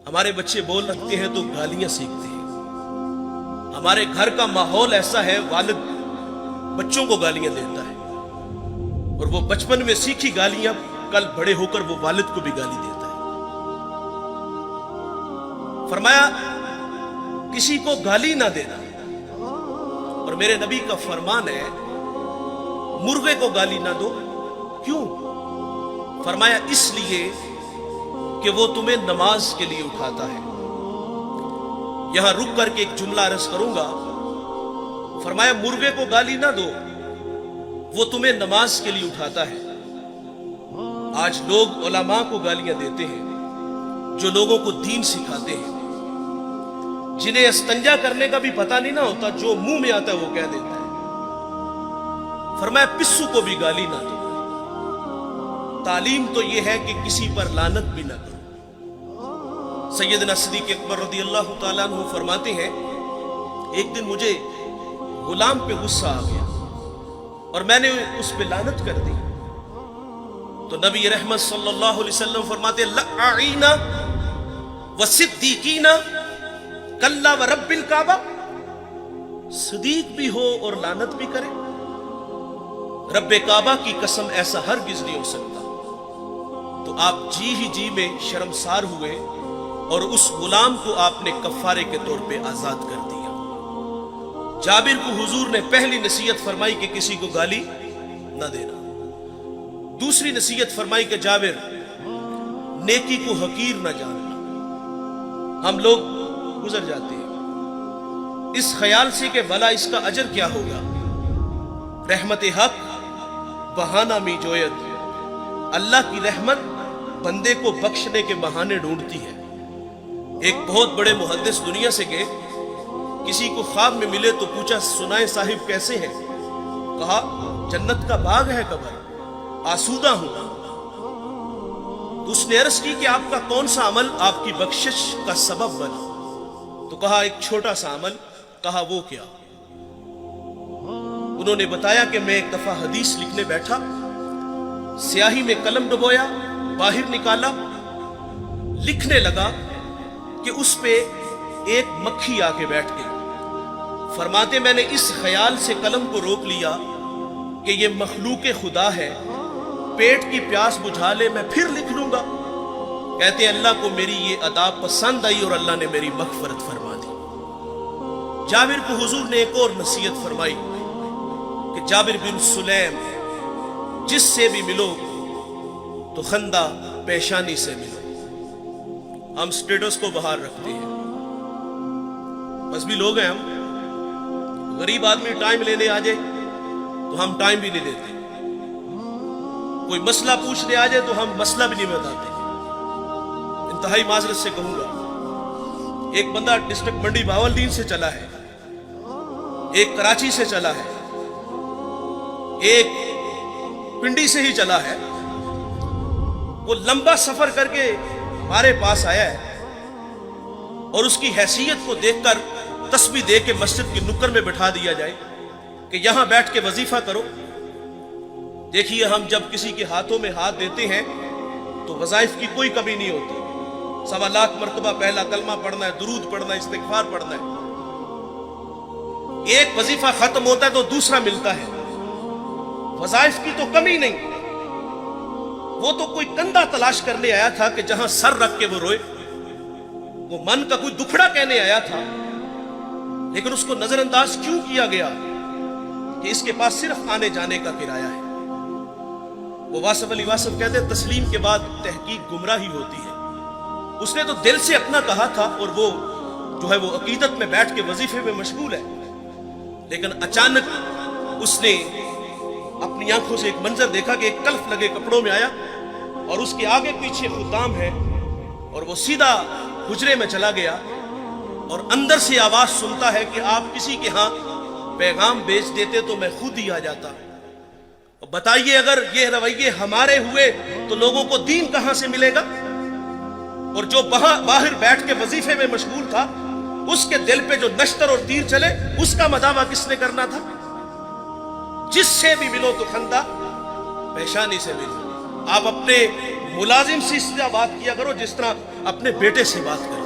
ہمارے بچے بول رکھتے ہیں تو گالیاں سیکھتے ہیں. ہمارے گھر کا ماحول ایسا ہے، والد بچوں کو گالیاں دیتا ہے، اور وہ بچپن میں سیکھی گالیاں کل بڑے ہو کر وہ والد کو بھی گالی دیتا ہے. فرمایا کسی کو گالی نہ دینا. اور میرے نبی کا فرمان ہے مرغے کو گالی نہ دو. کیوں؟ فرمایا اس لیے کہ وہ تمہیں نماز کے لیے اٹھاتا ہے. یہاں رک کر کے ایک جملہ عرض کروں گا. فرمایا مرغے کو گالی نہ دو، وہ تمہیں نماز کے لیے اٹھاتا ہے. آج لوگ علماء کو گالیاں دیتے ہیں جو لوگوں کو دین سکھاتے ہیں، جنہیں استنجا کرنے کا بھی پتہ نہیں نہ ہوتا، جو منہ میں آتا ہے وہ کہہ دیتا ہے. فرمایا پسو کو بھی گالی نہ دو. تعلیم تو یہ ہے کہ کسی پر لعنت بھی نہ کرو. سیدنا صدیق اکبر رضی اللہ تعالیٰ عنہ فرماتے ہیں ایک دن مجھے غلام پہ غصہ آ گیا اور میں نے اس پہ لعنت کر دی. تو نبی رحمت صلی اللہ علیہ وسلم فرماتے لعین وصدیقین کلا ورب الکعبہ. صدیق بھی ہو اور لعنت بھی کرے، رب کعبہ کی قسم ایسا ہرگز نہیں ہو سکتا. تو آپ جی ہی جی میں شرمسار ہوئے اور اس غلام کو آپ نے کفارے کے طور پہ آزاد کر دیا. جابر کو حضور نے پہلی نصیحت فرمائی کہ کسی کو گالی نہ دینا. دوسری نصیحت فرمائی کہ جابر نیکی کو حقیر نہ جاننا. ہم لوگ گزر جاتے ہیں اس خیال سے کہ بھلا اس کا اجر کیا ہوگا. رحمت حق بہانہ می جویت. اللہ کی رحمت بندے کو بخشنے کے بہانے ڈھونڈتی ہے. ایک بہت بڑے محدث دنیا سے گئے، کسی کو خواب میں ملے تو پوچھا سنائے صاحب کیسے ہیں؟ کہا جنت کا باغ ہے قبر، آسودہ ہوں. تو اس نے عرض کی کہ آپ کا کون سا عمل آپ کی بخشش کا سبب بنا؟ تو کہا ایک چھوٹا سا عمل. کہا وہ کیا؟ انہوں نے بتایا کہ میں ایک دفعہ حدیث لکھنے بیٹھا، سیاہی میں قلم ڈبویا، باہر نکالا، لکھنے لگا کہ اس پہ ایک مکھی آ کے بیٹھ گئی. فرماتے میں نے اس خیال سے قلم کو روک لیا کہ یہ مخلوق خدا ہے، پیٹ کی پیاس بجھا لے میں پھر لکھ لوں گا. کہتے ہیں اللہ کو میری یہ ادا پسند آئی اور اللہ نے میری مغفرت فرما دی. جابر کو حضور نے ایک اور نصیحت فرمائی کہ جابر بن سلیم جس سے بھی ملو تو خندہ پیشانی سے ملو. ہم سٹیٹس کو باہر رکھتے ہیں، بس بھی لوگ ہیں ہم. غریب آدمی ٹائم لینے آ جائے تو ہم ٹائم بھی نہیں دیتے، کوئی مسئلہ پوچھنے آ جائے تو ہم مسئلہ بھی نہیں بتاتے. انتہائی معذرت سے کہوں گا، ایک بندہ ڈسٹرکٹ منڈی بہاولدین سے چلا ہے، ایک کراچی سے چلا ہے، ایک پنڈی سے ہی چلا ہے. وہ لمبا سفر کر کے ہمارے پاس آیا ہے اور اس کی حیثیت کو دیکھ کر تسبیح دے کے مسجد کی نکر میں بٹھا دیا جائے کہ یہاں بیٹھ کے وظیفہ کرو. دیکھیے ہم جب کسی کے ہاتھوں میں ہاتھ دیتے ہیں تو وظائف کی کوئی کمی نہیں ہوتی. 1.25 لاکھ مرتبہ پہلا کلمہ پڑھنا ہے، درود پڑھنا ہے، استغفار پڑھنا ہے. ایک وظیفہ ختم ہوتا ہے تو دوسرا ملتا ہے. وظائف کی تو کمی نہیں. وہ تو کوئی کندھا تلاش کرنے آیا تھا کہ جہاں سر رکھ کے وہ روئے. وہ من کا کوئی دکھڑا کہنے آیا تھا، لیکن اس کو نظر انداز کیوں کیا گیا کہ اس کے پاس صرف آنے جانے کا کرایہ ہے. وہ واصف علی واصف کہتے ہیں تسلیم کے بعد تحقیق گمراہی ہوتی ہے. اس نے تو دل سے اپنا کہا تھا اور وہ جو ہے وہ عقیدت میں بیٹھ کے وظیفے میں مشغول ہے، لیکن اچانک اس نے اپنی آنکھوں سے ایک منظر دیکھا کہ ایک کلف لگے کپڑوں میں آیا اور اس کے آگے پیچھے خدام ہے اور وہ سیدھا حجرے میں چلا گیا اور اندر سے آواز سنتا ہے کہ آپ کسی کے ہاں پیغام بیچ دیتے تو میں خود ہی آ جاتا. بتائیے اگر یہ رویے ہمارے ہوئے تو لوگوں کو دین کہاں سے ملے گا؟ اور جو باہر بیٹھ کے وظیفے میں مشغول تھا اس کے دل پہ جو نشتر اور تیر چلے اس کا مداوع کس نے کرنا تھا؟ جس سے بھی ملو تو خندہ پیشانی سے ملو. آپ اپنے ملازم سے اس طرح بات کیا کرو جس طرح اپنے بیٹے سے بات کریں۔